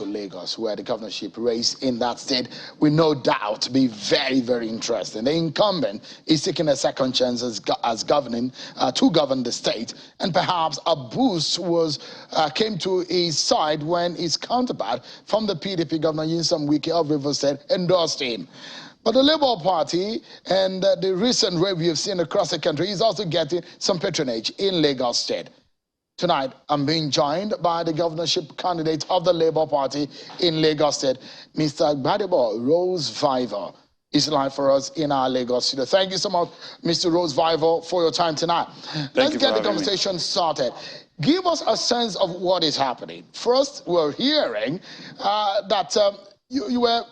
to Lagos, where the governorship race in that state will no doubt be very, very interesting. The incumbent is taking a second chance as governing to govern the state, and perhaps a boost came to his side when his counterpart from the PDP, Governor Nyesom Wike of Rivers State, endorsed him. But the Labour Party and the recent wave we have seen across the country is also getting some patronage in Lagos State. Tonight, I'm being joined by the governorship candidate of the Labour Party in Lagos State, Mr. Gbadebo Rhodes-Vivour, is live for us in our Lagos studio. Thank you so much, Mr. Rhodes-Vivour, for your time tonight. Let's get the conversation started. Give us a sense of what is happening. First, we're hearing that you were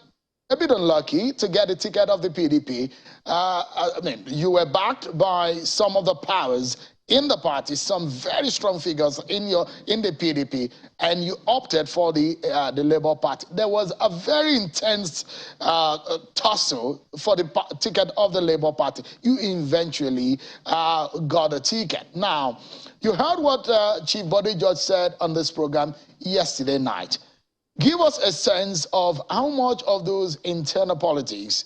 a bit unlucky to get the ticket of the PDP. I mean, you were backed by some of the powers in the party, some very strong figures in the PDP, and you opted for the Labour Party. There was a very intense tussle for the ticket of the Labour Party. You eventually got a ticket. Now, you heard what Chief Body Judge said on this program yesterday night. Give us a sense of how much of those internal politics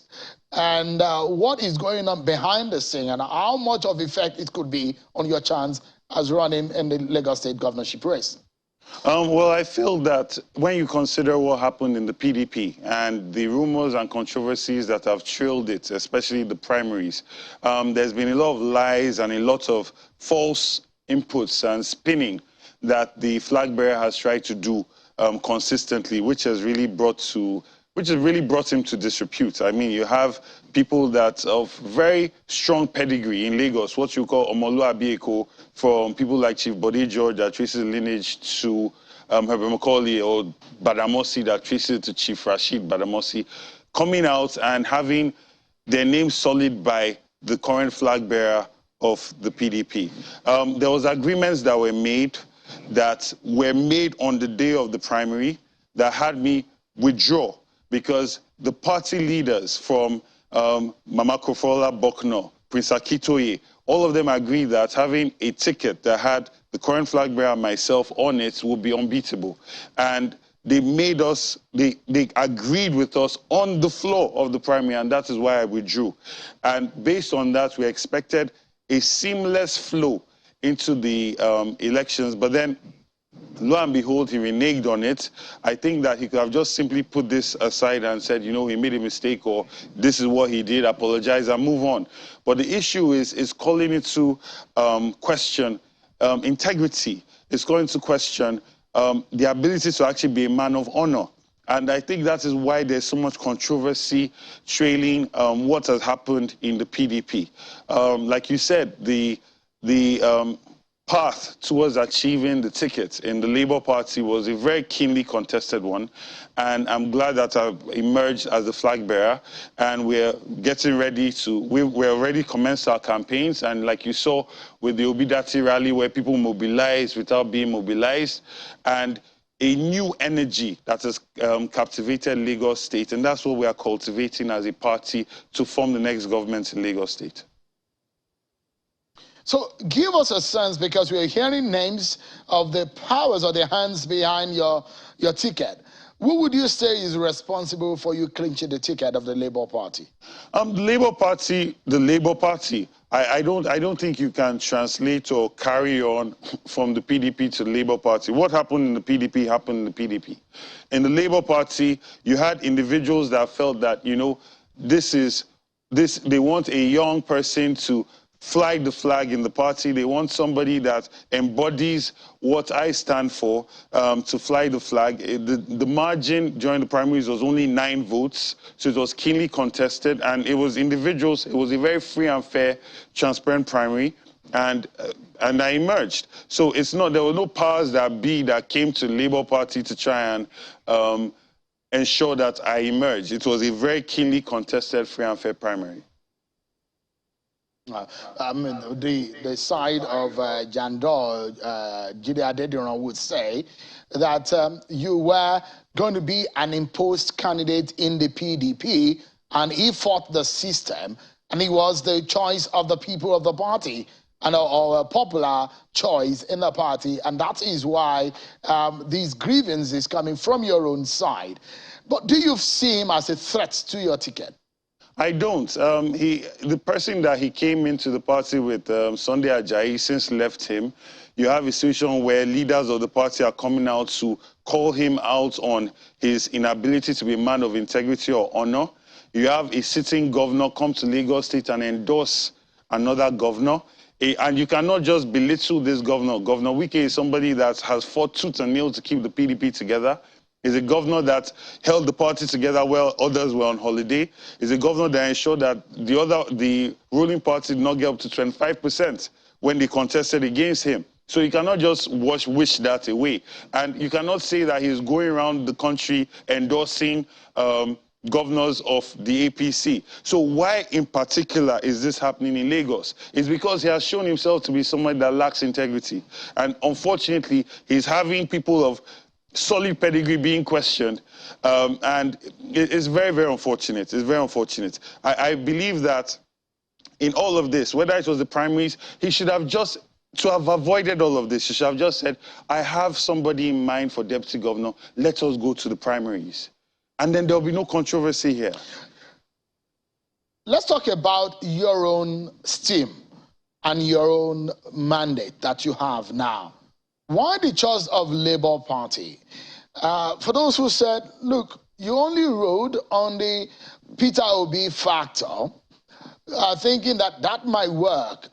and what is going on behind the scene and how much of effect it could be on your chance as running in the Lagos State governorship race. Well, I feel that when you consider what happened in the PDP and the rumors and controversies that have trailed it, especially the primaries, there's been a lot of lies and a lot of false inputs and spinning that the flag bearer has tried to do consistently, which has really brought him to disrepute. I mean, you have people that of very strong pedigree in Lagos, what you call Omolu Abieko, from people like Chief Bode George that traces lineage to Herbert Macaulay, or Badamosi that traces to Chief Rashid Badamosi, coming out and having their name solid by the current flag bearer of the PDP. There was agreements that were made on the day of the primary that had me withdraw, because the party leaders from Mama Kofola Bokno, Prince Akitoye, all of them agreed that having a ticket that had the current flag bearer and myself on it would be unbeatable. And they made us, they agreed with us on the floor of the primary, and that is why I withdrew. And based on that, we expected a seamless flow into the elections, but then lo and behold, he reneged on it. I think that he could have just simply put this aside and said, you know, he made a mistake, or this is what he did, apologize and move on. But the issue is calling it to question integrity. It's calling to question the ability to actually be a man of honor. And I think that is why there's so much controversy trailing what has happened in the PDP. Like you said, the path towards achieving the ticket in the Labour Party was a very keenly contested one, and I'm glad that I've emerged as the flag bearer, and we're getting ready to, we're already commenced our campaigns, and like you saw with the Obidati rally where people mobilized without being mobilized, and a new energy that has captivated Lagos State, and that's what we are cultivating as a party to form the next government in Lagos State. So give us a sense, because we're hearing names of the powers or the hands behind your ticket. Who would you say is responsible for you clinching the ticket of the Labour Party? The Labour Party. I don't think you can translate or carry on from the PDP to the Labour Party. What happened in the PDP happened in the PDP. In the Labour Party, you had individuals that felt that, you know, they want a young person to fly the flag in the party. They want somebody that embodies what I stand for to fly the flag. The margin during the primaries was only 9 votes, so it was keenly contested, and it was individuals. It was a very free and fair, transparent primary, and I emerged. So it's not, there were no powers that be that came to the Labour Party to try and ensure that I emerged. It was a very keenly contested, free and fair primary. The side of Jandor, Jide Adediran, would say that you were going to be an imposed candidate in the PDP, and he fought the system, and he was the choice of the people of the party. and or a popular choice in the party, and that is why these grievances is coming from your own side. But do you see him as a threat to your ticket? I don't. The person that he came into the party with, Sunday Ajayi, since left him. You have a situation where leaders of the party are coming out to call him out on his inability to be a man of integrity or honor. You have a sitting governor come to Lagos State and endorse another governor. And you cannot just belittle this governor. Governor Wike is somebody that has fought tooth and nail to keep the PDP together. He's a governor that held the party together while others were on holiday. He's a governor that ensured that the ruling party did not get up to 25% when they contested against him. So you cannot just wish that away. And you cannot say that he's going around the country endorsing governors of the APC. So why in particular is this happening in Lagos? It's because he has shown himself to be someone that lacks integrity. And unfortunately, he's having people of solid pedigree being questioned. And it's very, very unfortunate. It's very unfortunate. I believe that in all of this, whether it was the primaries, he should have just, to have avoided all of this, he should have just said, I have somebody in mind for deputy governor, let us go to the primaries. And then there'll be no controversy here. Let's talk about your own steam and your own mandate that you have now. Why the choice of Labour Party? For those who said, look, you only rode on the Peter Obi factor, thinking that that might work.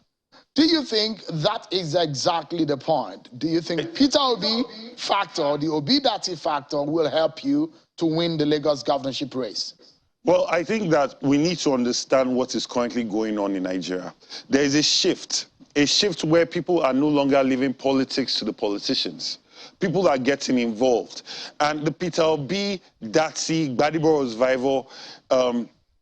Do you think that is exactly the point? Do you think Peter Obi factor, the Obi-Dati factor, will help you to win the Lagos governorship race? Well, I think that we need to understand what is currently going on in Nigeria. There is a shift where people are no longer leaving politics to the politicians. People are getting involved. And the Peter Obi, Dati, Rhodes-Vivour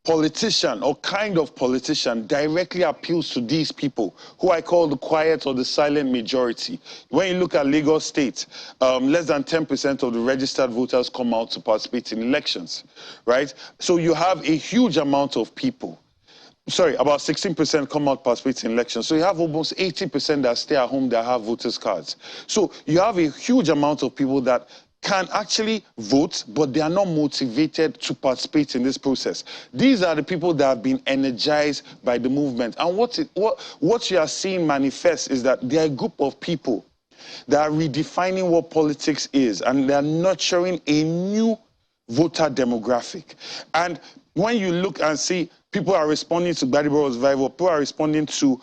politician or kind of politician directly appeals to these people who I call the quiet or the silent majority. When you look at Lagos State, less than 10% of the registered voters come out to participate in elections, right? So you have a huge amount of people. Sorry, about 16% come out participate in elections. So you have almost 80% that stay at home that have voters' cards. So you have a huge amount of people that can actually vote, but they are not motivated to participate in this process. These are the people that have been energized by the movement. And what you are seeing manifest is that there are a group of people that are redefining what politics is, and they are nurturing a new voter demographic. And when you look and see people are responding to Rhodes-Vivour, people are responding to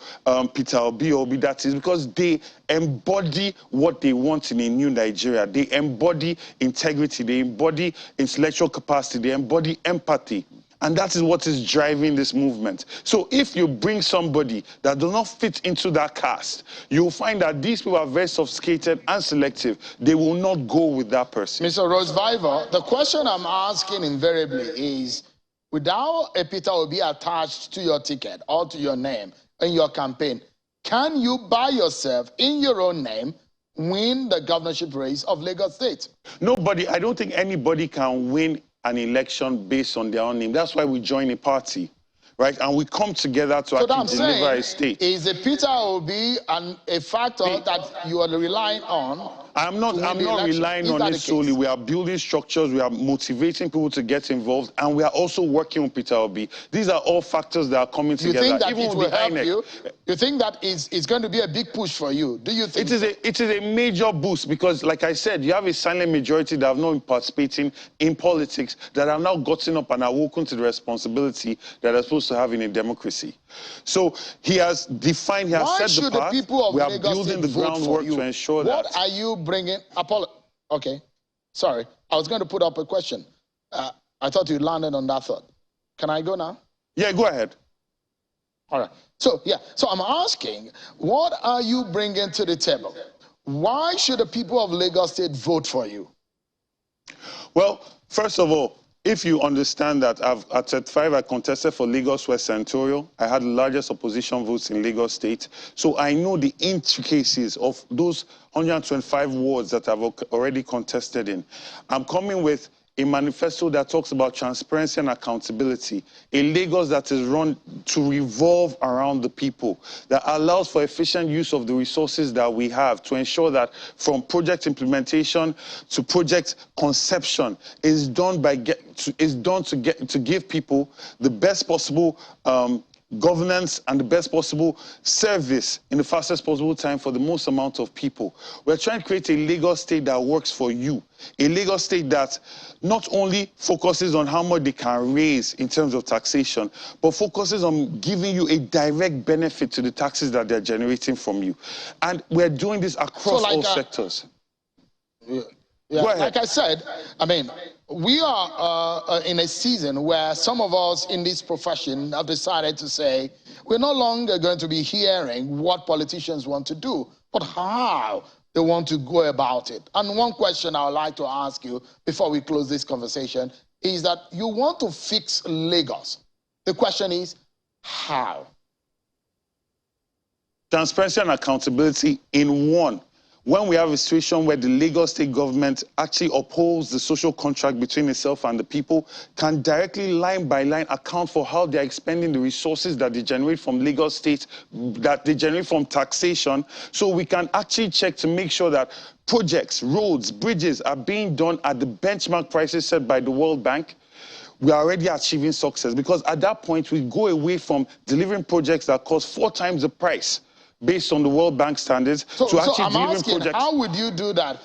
Peter Obi or Obi-Dati, because they embody what they want in a new Nigeria. They embody integrity, they embody intellectual capacity, they embody empathy. And that is what is driving this movement. So if you bring somebody that does not fit into that cast, you'll find that these people are very sophisticated and selective. They will not go with that person. Mr. Rhodes-Vivour, the question I'm asking invariably is, without a Peter Obi attached to your ticket or to your name in your campaign, can you by yourself, in your own name, win the governorship race of Lagos State? Nobody, I don't think anybody can win an election based on their own name. That's why we join a party, right? And we come together to actually deliver a state. Is a Peter Obi a factor that you are relying on? I'm not relying on it solely. We are building structures, we are motivating people to get involved, and we are also working with Peter Obi. These are all factors that are coming together. You think that it will help you? You think that it's going to be a big push for you? Do you think it is a major boost, because, like I said, you have a silent majority that have not been participating in politics, that have now gotten up and awoken to the responsibility that they're supposed to have in a democracy. So he has defined, he has set the path. Why should the people of we are Lagos building the groundwork to ensure that. What are you bringing? Okay, sorry. I was going to put up a question. I thought you landed on that thought. Can I go now? Yeah, go ahead. All right. So, so I'm asking, what are you bringing to the table? Why should the people of Lagos State vote for you? Well, first of all, if you understand that at 35, I contested for Lagos West Senatorial. I had the largest opposition votes in Lagos State. So I know the intricacies of those 125 wards that I've already contested in. I'm coming with a manifesto that talks about transparency and accountability, a Lagos that is run to revolve around the people, that allows for efficient use of the resources that we have to ensure that from project implementation to project conception is done to give people the best possible governance and the best possible service in the fastest possible time for the most amount of people. We're trying to create a Lagos state that works for you, a Lagos state that not only focuses on how much they can raise in terms of taxation, but focuses on giving you a direct benefit to the taxes that they're generating from you. And we're doing this across all sectors. Yeah, like I said, I mean, we are in a season where some of us in this profession have decided to say, we're no longer going to be hearing what politicians want to do, but how they want to go about it. And one question I would like to ask you before we close this conversation is that you want to fix Lagos. The question is, how? Transparency and accountability in one. When we have a situation where the Lagos state government actually upholds the social contract between itself and the people, can directly line by line account for how they're expending the resources that they generate from Lagos state, that they generate from taxation, so we can actually check to make sure that projects, roads, bridges are being done at the benchmark prices set by the World Bank. We are already achieving success, because at that point we go away from delivering projects that cost 4 times the price based on the World Bank standards to actually delivering projects. How would you do that?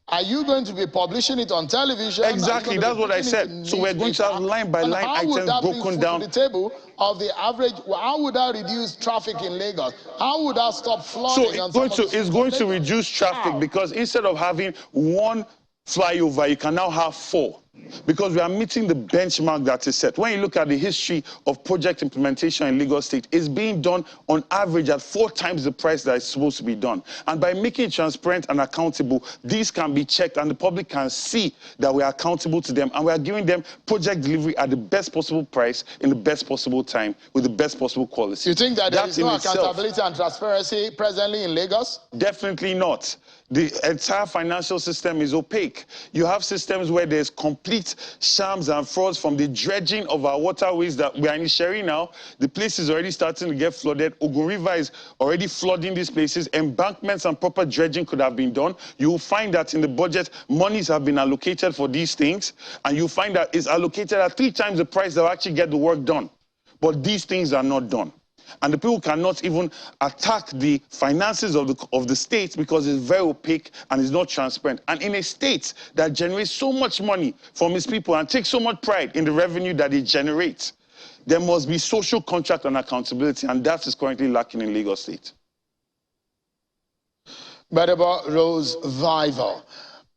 Are you going to be publishing it on television? Exactly, that's what I said. So we're going to have line by line items broken down. To the table of the average, how would that reduce traffic in Lagos? How would that stop flooding? So it's going to reduce traffic, because instead of having one flyover, you can now have 4. Because we are meeting the benchmark that is set. When you look at the history of project implementation in Lagos State, it's being done on average at 4 times the price that it's supposed to be done. And by making it transparent and accountable, these can be checked and the public can see that we are accountable to them, and we are giving them project delivery at the best possible price in the best possible time with the best possible quality. You think that there is no accountability and transparency presently in Lagos? Definitely not. The entire financial system is opaque. You have systems where there's complete shams and frauds, from the dredging of our waterways that we are in Sherry now. The place is already starting to get flooded. Ogun River is already flooding these places. Embankments and proper dredging could have been done. You will find that in the budget, monies have been allocated for these things, and you find that it's allocated at 3 times the price that will actually get the work done. But these things are not done. And the people cannot even attack the finances of the state, because it's very opaque and it's not transparent. And in a state that generates so much money from its people and takes so much pride in the revenue that it generates, there must be social contract and accountability, and that is currently lacking in Lagos State. Rhodes-Vivour,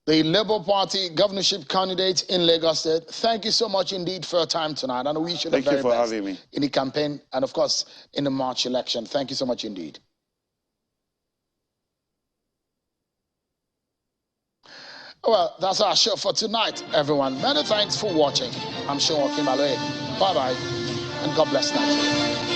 the Labour Party governorship candidate in Lagos State, thank you so much indeed for your time tonight, and I wish you the very best. Thank you for having me. In the campaign and, of course, in the March election. Thank you so much indeed. Well, that's our show for tonight, everyone. Many thanks for watching. I'm Sean Kimbalwe. Bye-bye, and God bless Nigeria.